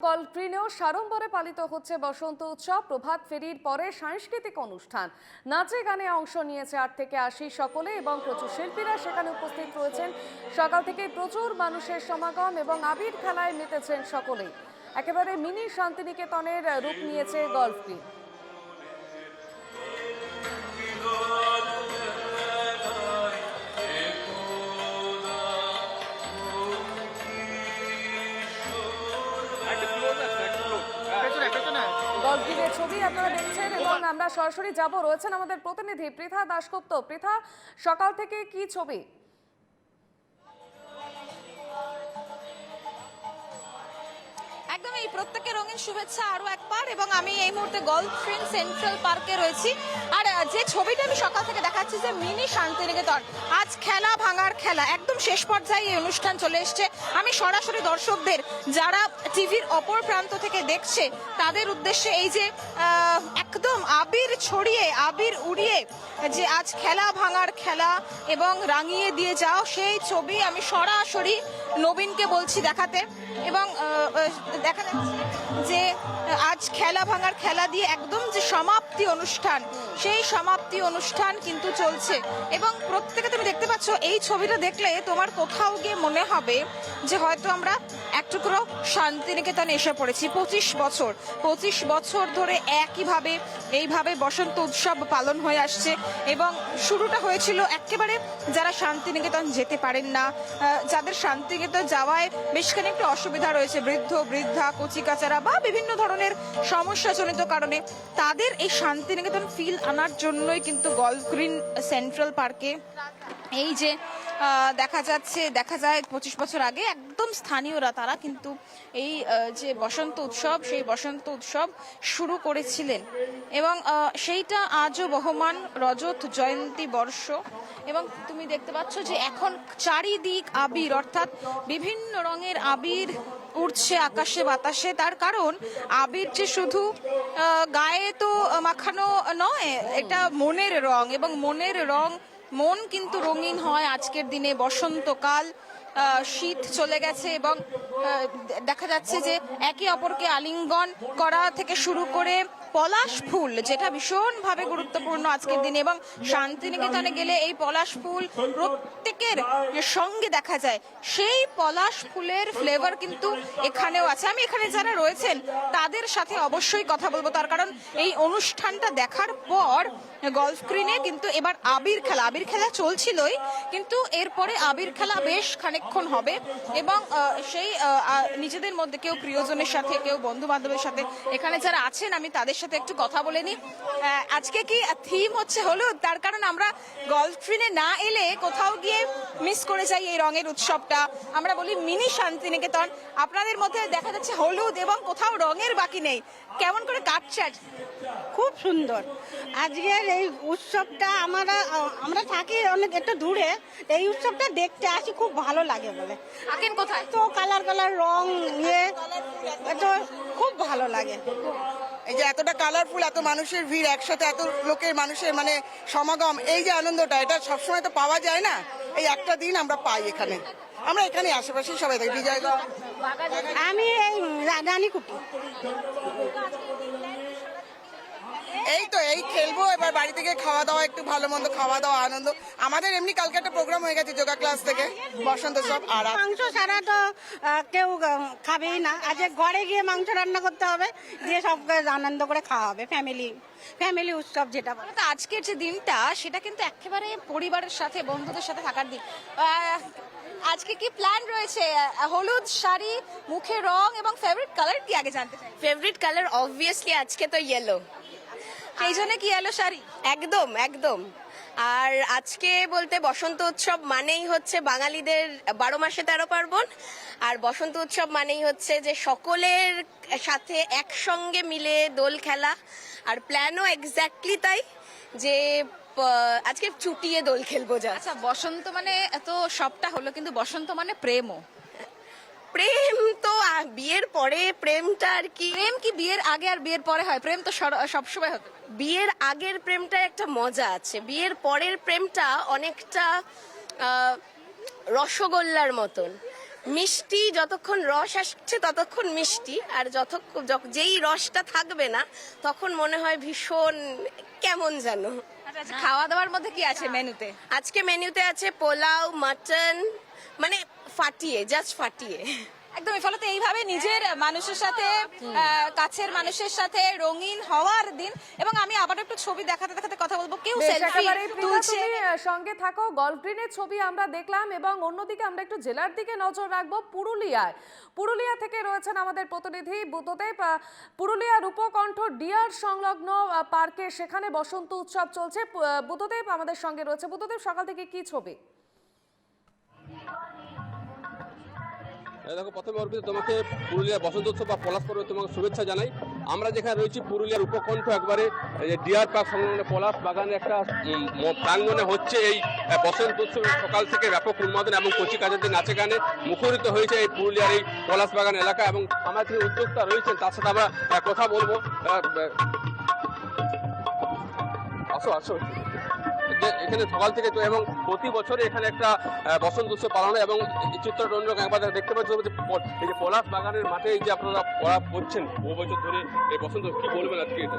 গলফগ্রিনেও সাড়ম্বরে পালিত হচ্ছে বসন্ত উৎসব। প্রভাত ফেরির পরে সাংস্কৃতিক অনুষ্ঠান, নাচে গানে অংশ নিয়েছে 8 থেকে 80 সকলে এবং প্রচুর শিল্পীরা সেখানে উপস্থিত রয়েছেন। সকাল থেকে প্রচুর মানুষের সমাগম এবং আবির খেলায় মেতেছেন সকলেই। একেবারে মিনি শান্তিনিকেতনের রূপ নিয়েছে গলফগ্রিন। গলফগ্রিনের ছবি আপনারা দেখছেন এবং আমরা সরাসরি যাব, রয়েছেন আমাদের প্রতিনিধি পৃথা দাশগুপ্ত। পৃথা, সকাল থেকে কি ছবি? একদম এই প্রত্যেকের রঙিন শুভেচ্ছা আরো একবার। এবং আমি এই মুহূর্তে গলফগ্রিন সেন্ট্রাল পার্কে রয়েছি। আর যে ছবিটা আমি সকাল থেকে দেখাচ্ছি যে মিনি শান্তিনিকেতন, আজ খেলা ভাঙার খেলা, একদম শেষ পর্যায়ে এই অনুষ্ঠান চলে এসছে। আমি সরাসরি দর্শকদের, যারা টিভির অপর প্রান্ত থেকে দেখছে, তাদের উদ্দেশ্যে এই যে একদম আবির ছড়িয়ে আবির উড়িয়ে যে আজ খেলা ভাঙার খেলা এবং রাঙিয়ে দিয়ে যাও, সেই ছবি আমি সরাসরি নবীনকে বলছি দেখাতে। এবং দেখা যাচ্ছে যে আজ খেলা ভাঙার খেলা দিয়ে একদম যে সমাপ্তি অনুষ্ঠান, সেই সমাপ্তি অনুষ্ঠান কিন্তু চলছে। এবং প্রত্যেকে তুমি দেখতে পাচ্ছ, এই ছবিটা দেখলে তোমার কোথাও গিয়ে মনে হবে যে হয়তো আমরা এক টুকরো শান্তিনিকেতনে এসে পড়েছি। 25 বছর ধরে একইভাবে এইভাবে বসন্ত উৎসব পালন হয়ে আসছে। এবং শুরুটা হয়েছিল একেবারে যারা শান্তিনিকেতন যেতে পারেন না, যাদের শান্তিনিকেতন যাওয়ায় বেশ খানিকটা অসুবিধা রয়েছে, বৃদ্ধ বৃদ্ধা কচিকাচারা বা বিভিন্ন ধরনের সমস্যাজনিত কারণে, তাদের এই শান্তিনিকেতন ফিল আনার জন্যই কিন্তু গলফগ্রিন সেন্ট্রাল পার্কে এই যে দেখা যায় 25 বছর আগে একদম স্থানীয়রা তারা কিন্তু এই যে বসন্ত উৎসব, সেই বসন্ত উৎসব শুরু করেছিলেন। এবং সেইটা আজও বহমান, রজত জয়ন্তী বর্ষ। এবং তুমি দেখতে পাচ্ছ যে এখন চারিদিক আবির, অর্থাৎ বিভিন্ন রঙের আবির উড়ছে আকাশে বাতাসে। তার কারণ আবির যে শুধু গায়ে তো মাখানো নয়, এটা মনের রং। এবং মনের রং, মন কিন্তু রঙিন হয় আজকের দিনে। বসন্তকাল, শীত চলে গেছে এবং দেখা যাচ্ছে যে একে অপরকে আলিঙ্গন করা থেকে শুরু করে পলাশ ফুল, যেটা ভীষণভাবে গুরুত্বপূর্ণ আজকের দিনে। এবং শান্তিনিকেতনে গেলে এই পলাশ ফুল প্রত্যেকের সঙ্গে দেখা যায়। সেই পলাশ ফুলের ফ্লেভার কিন্তু এখানেও আছে। আমি এখানে যারা রয়েছেন তাদের সাথে অবশ্যই কথা বলবো, তার কারণ এই অনুষ্ঠানটা দেখার পর গলফগ্রিনে কিন্তু এবার আবির খেলা চলছিলই, কিন্তু এরপরে আবির খেলা বেশ খানিকক্ষণ হবে। এবং সেই নিজেদের মধ্যে কেউ প্রিয়জনের সাথে, কেউ বন্ধু বান্ধবের সাথে, এখানে যারা আছেন আমি তাদের সাথে একটু কথা বলে নিই। আজকে কি থিম হচ্ছে হলুদ? তার কারণ আমরা গলফগ্রিনে না এলে কোথাও গিয়ে মিস করে যাই এই রঙের উৎসবটা। আমরা বলি মিনি শান্তিনিকেতন, আপনাদের মধ্যে দেখা যাচ্ছে হলুদ এবং কোথাও রঙের বাকি নেই। কেমন করে কাটছে? খুব সুন্দর আজকের এই উৎসবটা। আমরা থাকি অনেক একটু দূরে, এই উৎসবটা দেখতে আসি, খুব ভালো লাগে বলে। থাকেন কোথায়? তো কালার রং তো খুব ভালো লাগে। এই যে এতটা কালারফুল, এত মানুষের ভিড় একসাথে, এত লোকের মানুষের মানে সমাগম, এই যে আনন্দটা, এটা সবসময় তো পাওয়া যায় না। এই একটা দিন আমরা পাই এখানে। আমরা এখানে আশেপাশেই সবাই থাকি, বিজয়গড়। আমি এই রানীকুটি। এই খেলবো, এবার বাড়ি থেকে খাওয়া দাওয়া, একটু ভালো মন্দ খাওয়া দাওয়া, আনন্দ। আমাদের এমনি কালকে একটা প্রোগ্রাম হয়ে গেছে যোগা ক্লাস থেকে, বসন্ত উৎসব। আর মাংস ছাড়া তো কেউ খাবেই না। আজ ঘরে গিয়ে মাংস রান্না করতে হবে, দিয়ে সবকে আনন্দ করে খাওয়া হবে। ফ্যামিলি উৎসব যেটা বলে। তো আজকের যে দিনটা, সেটা কিন্তু একেবারে পরিবারের সাথে, বন্ধুদের সাথে থাকার দিন। আজকে কি প্ল্যান রয়েছে? হলুদ শাড়ি, মুখে রং এবং ফেভারিট কালার কি আগে জানতে চাই। ফেভারিট কালার অবভিয়াসলি আজকে তো ইয়েলো। এই জন্য কি ইয়েলো শাড়ি? একদম। আর আজকে বলতে বসন্ত উৎসব মানেই হচ্ছে বাঙালিদের 12 মাসে 13 পার্বণ। আর বসন্ত উৎসব মানেই হচ্ছে যে সকলের সাথে একসঙ্গে মিলে দোল খেলা। আর প্ল্যানও এক্স্যাক্টলি তাই, যে আজকে চুটিয়ে দোল খেলবো। আচ্ছা, বসন্ত মানে তো সবটা হলো, কিন্তু বসন্ত মানে প্রেমও। প্রেম তো বিয়ের পরে, প্রেমটা আর কি। প্রেম কি বিয়ের আগে আর বিয়ের পরে হয়? প্রেম তো সবসময় হতো। বিয়ের আগের প্রেমটা একটা মজা আছে, বিয়ের পরের প্রেমটা অনেকটা রসগোল্লার মতন। মিষ্টি, যতক্ষণ রস আসছে ততক্ষণ মিষ্টি, আর যেই রসটা থাকবে না তখন মনে হয় ভীষণ কেমন যেন। আচ্ছা, খাওয়া দাওয়ার মধ্যে কি আছে মেনুতে? আজকে মেনুতে আছে পোলাও, মাটন, মানে জাস্ট ফাটিয়ে। একদমই, ফলত এইভাবে নিজের মানুষের সাথে কাছের মানুষের সাথে রঙিন হওয়ার দিন। এবং আমি আবার একটু ছবি দেখাতে দেখাতে কথা বলবো। কেউ বেশ, সেলফি একেবারেই প্রিয়া, তুলছে। তুমি সঙ্গে থাকো। গল্ফ গ্রিনের ছবি আমরা দেখলাম এবং অন্যদিকে আমরা একটু জেলার দিকে নজর রাখবো। পুরুলিয়া থেকে রয়েছেন আমাদের প্রতিনিধি বুদ্ধদেব। পুরুলিয়া রূপকণ্ঠ ডিয়ার সংলগ্ন পার্কে সেখানে বসন্ত উৎসব চলছে। বুদ্ধদেব আমাদের সঙ্গে রয়েছে। বুদ্ধদেব, সকাল থেকে কি ছবি? দেখো, প্রথমে অর্পিত তোমাকে পুরুলিয়া বসন্ত উৎসব বা পলাশ পর্বে তোমাকে শুভেচ্ছা জানাই। আমরা যেখানে রয়েছি পুরুলিয়ার উপকণ্ঠ একবারে ডিয়ার পার্ক সংলগ্ন পলাশ বাগানে একটা প্রাঙ্গণে হচ্ছে এই বসন্ত উৎসব। সকাল থেকে ব্যাপক উন্মাদন এবং কচি কাজের নাচে গানে মুখরিত হয়েছে এই পুরুলিয়ার এই পলাশ বাগান এলাকা। এবং আমার যে উদ্যোক্তা রয়েছেন তার সাথে আমরা কথা বলবো। আসো এখানে সকাল থেকে তো, এবং প্রতি বছরে এখানে একটা বসন্ত উৎসব পালন হয় এবং চিত্ররঞ্জক একবার দেখতে পাচ্ছি এই যে পলাশ বাগানের মাঠে এই যে আপনারা পড়া করছেন বহু বছর ধরে এই বসন্ত, কি বলবেন আজকে এটা?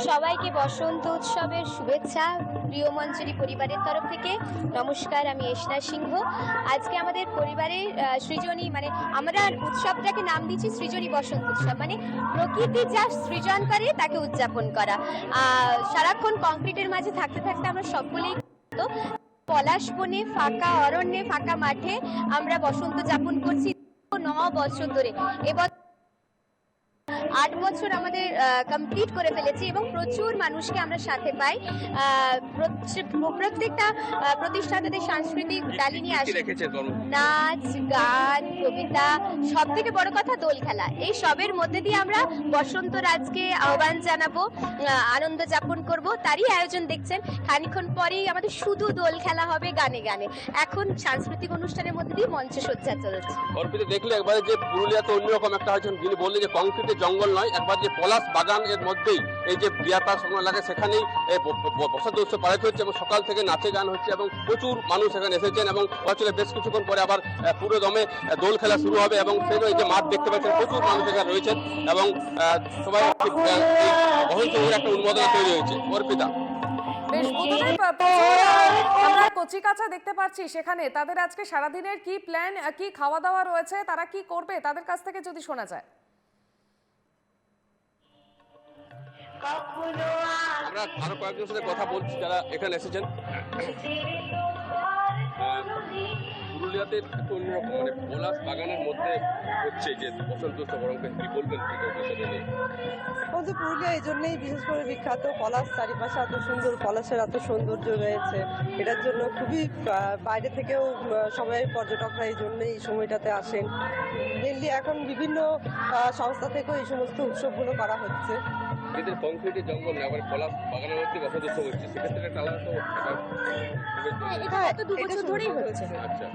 সবাইকে বসন্ত উৎসবের শুভেচ্ছা প্রিয় মঞ্জুরি পরিবারের তরফ থেকে। নমস্কার, আমি এশনা সিংহ। আজকে আমাদের পরিবারের সৃজনী, মানে আমরা উৎসবটাকে নাম দিচ্ছি সৃজনী বসন্ত উৎসব, মানে প্রকৃতি যা সৃজন করে তাকে উদযাপন করা। সারাক্ষণ কংক্রিটের মাঝে থাকতে থাকতে আমরা সকলেই পলাশ বনে, ফাঁকা অরণ্যে, ফাঁকা মাঠে আমরা বসন্ত যাপন করছি 9 বছর ধরে। এবার 8 বছর আমাদের কমপ্লিট করে ফেলেছি এবং প্রচুর মানুষকে আমরা সাথে পাই। প্রত্যেকটা প্রতিষ্ঠাতাদের সাংস্কৃতিক ডালি নিয়ে আসে, নাচ, গান, কবিতা, সব থেকে বড় কথা দোল খেলা। এই সবের মধ্যে দিয়ে আমরা বসন্ত রাজকে আহ্বান জানাবো, আনন্দ যাপন করব। তারই আয়োজন দেখছেন। খানিক্ষণ পরেই আমাদের শুধু দোল খেলা হবে, গানে গানে। এখন সাংস্কৃতিক অনুষ্ঠানের মধ্যে দিয়ে মঞ্চসজ্জা চলছে। অর্পিত, দেখলে একবারে যে পুরুলিয়াতে অন্যরকম একটা হয়েছে, যিনি বললেন যে কংক্রিটের জঙ্গল নয়, একবার যে পলাশ বাগান এর মধ্যেই এই যে ডিয়ার পার্ক সংলগ্ন এলাকা, সেখানেই বসন্ত উৎসব পালিত হচ্ছে এবং সকাল থেকে নাচে গান হচ্ছে এবং প্রচুর মানুষ এখানে এসেছেন। এবং আসলে বেশ কিছুক্ষণ পরে আবার পুরো দমে দোল খেলা শুরু হবে এবং সেই যে মাঠ দেখতে পাচ্ছেন প্রচুর মানুষ এখানে রয়েছেন এবং সবাই বসন্ত একটা উন্মাদনা তৈরি হয়েছে। অর্পিতা, বেশ, বুদ্ধদেব, আমরা কচি কাঁচা দেখতে পাচ্ছি সেখানে। তাদের আজকে সারাদিনের কি প্ল্যান, কি খাওয়া দাওয়া রয়েছে, তারা কি করবে, তাদের কাছ থেকে যদি শোনা যায়। আমরা আরো কয়েকজনের সাথে কথা বলছি যারা এখানে এসেছেন। পুরুলিয়াতে একটু অন্যরকম, মানে পলাশ বাগানের মধ্যে হচ্ছে যে বসন্ত উৎসব, কি বলবেন? আমাদের পুরুলিয়া এই জন্যই বিশেষ করে বিখ্যাত। পলাশ, চারিপাশে এত সুন্দর পলাশের এত সৌন্দর্য রয়েছে, এটার জন্য খুবই বাইরে থেকেও সবাই পর্যটকরা এই জন্যই এই সময়টাতে আসেন। মেনলি এখন বিভিন্ন সংস্থা থেকেও এই সমস্ত উৎসবগুলো করা হচ্ছে। এদের কংক্রিটের জঙ্গল না, আবার পলাশ বাগানের মধ্যে বসন্ত উৎসব হচ্ছে, সেক্ষেত্রে একটা আলাদা তো এটা তো 2 বছর ধরেই হচ্ছে।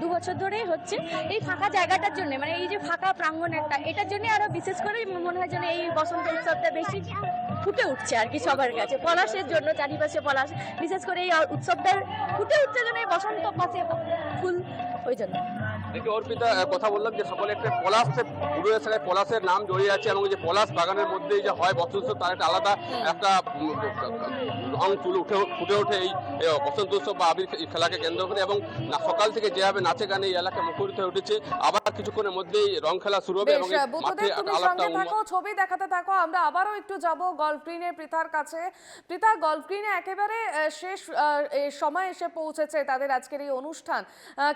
2 বছর ধরেই হচ্ছে এই ফাঁকা জায়গাটার জন্য, মানে এই যে ফাঁকা প্রাঙ্গণ একটা, এটার জন্য আরো বিশেষ করে মনে হয় যেন এই বসন্ত উৎসবটা বেশি ফুটে উঠছে আর কি সবার কাছে। পলাশের জন্য, চারিপাশে পলাশ, বিশেষ করে এই উৎসবটা ফুটে উঠছে যেন এই বসন্ত পাশে ফুল, ওই জন্য। দেখি অর্পিতা, কথা বললাম যে সকলে একটা পুরুলিয়া সাথে পলাশের নাম জড়িয়ে আছে এবং যে পলাশ বাগানের মধ্যে যে হয় বসন্ত উৎসব, তার একটা আলাদা একটা রং ফুটে ওঠে এই বসন্ত উৎসব বা আবির খেলাকে কেন্দ্র করে। এবং সকাল থেকে যেভাবে নাচে গানে এই এলাকা মুখরিত হয়ে উঠেছে, আবার কিছুক্ষণের মধ্যেই রং খেলা শুরু হবে এবং মাঠে আলাদা ছবি দেখাতে থাকো। আমরা আবারও একটু যাব গল্ফ গ্রিনে পৃথার কাছে। পৃথা, গল্ফ গ্রিনে একেবারে শেষ সময় এসে পৌঁছেছে তাদের আজকের এই অনুষ্ঠান।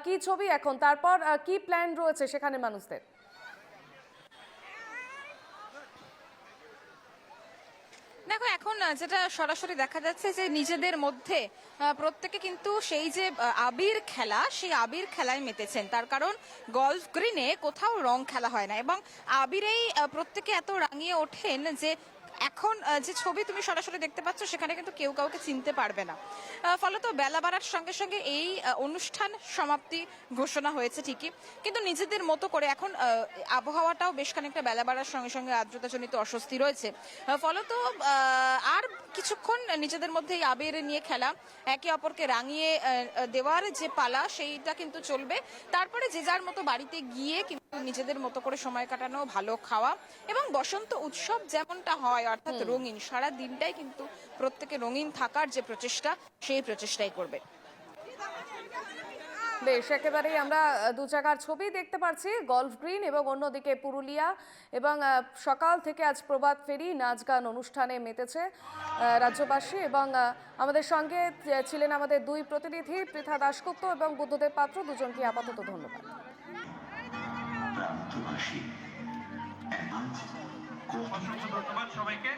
কি ছবি এখন, তারপর কি প্ল্যান রয়েছে সেখানে মানুষদের? দেখো, এখন যেটা সরাসরি দেখা যাচ্ছে যে নিজেদের মধ্যে প্রত্যেকে কিন্তু সেই যে আবির খেলা, সেই আবির খেলায় মেতেছেন। তার কারণ গলফ গ্রিনে কোথাও রং খেলা হয় না এবং আবিরেই প্রত্যেকে এত রাঙিয়ে ওঠেন যে এখন যে ছবি তুমি সরাসরি দেখতে পাচ্ছ সেখানে কিন্তু কেউ কাউকে চিনতে পারবে না। ফলত বেলা বাড়ার সঙ্গে সঙ্গে এই অনুষ্ঠান সমাপ্তি ঘোষণা হয়েছে ঠিকই, কিন্তু নিজেদের মতো করে এখন আবহাওয়াটাও বেশ খানিকটা বেলা বাড়ার সঙ্গে সঙ্গে আর্দ্রতাজনিত অস্বস্তি রয়েছে। ফলত আর কিছুক্ষণ নিজেদের মধ্যে এই আবির নিয়ে খেলা, একে অপরকে রাঙিয়ে দেওয়ার যে পালা, সেইটা কিন্তু চলবে। তারপরে যে যার মতো বাড়িতে গিয়ে নিজেদের মতো করে সময় কাটানো, ভালো খাওয়া এবং বসন্ত উৎসব যেমনটা হয় অর্থাৎ রঙিন, সারা দিনটাই কিন্তু প্রত্যেকে রঙিন থাকার যে প্রচেষ্টা, সেই প্রচেষ্টাই করবে। বেশ, একেবারেই আমরা দু জায়গার ছবি দেখতে পাচ্ছি, গলফ গ্রিন এবং অন্যদিকে পুরুলিয়া, এবং সকাল থেকে আজ প্রভাত ফেরি নাচ গান অনুষ্ঠানে মেতেছে রাজ্যবাসী। এবং আমাদের সঙ্গে ছিলেন আমাদের দুই প্রতিনিধি পৃথা দাশগুপ্ত এবং বুদ্ধদেব পাত্র, দুজনকে আপাতত ধন্যবাদ। ধন্যবাদ সবাইকে।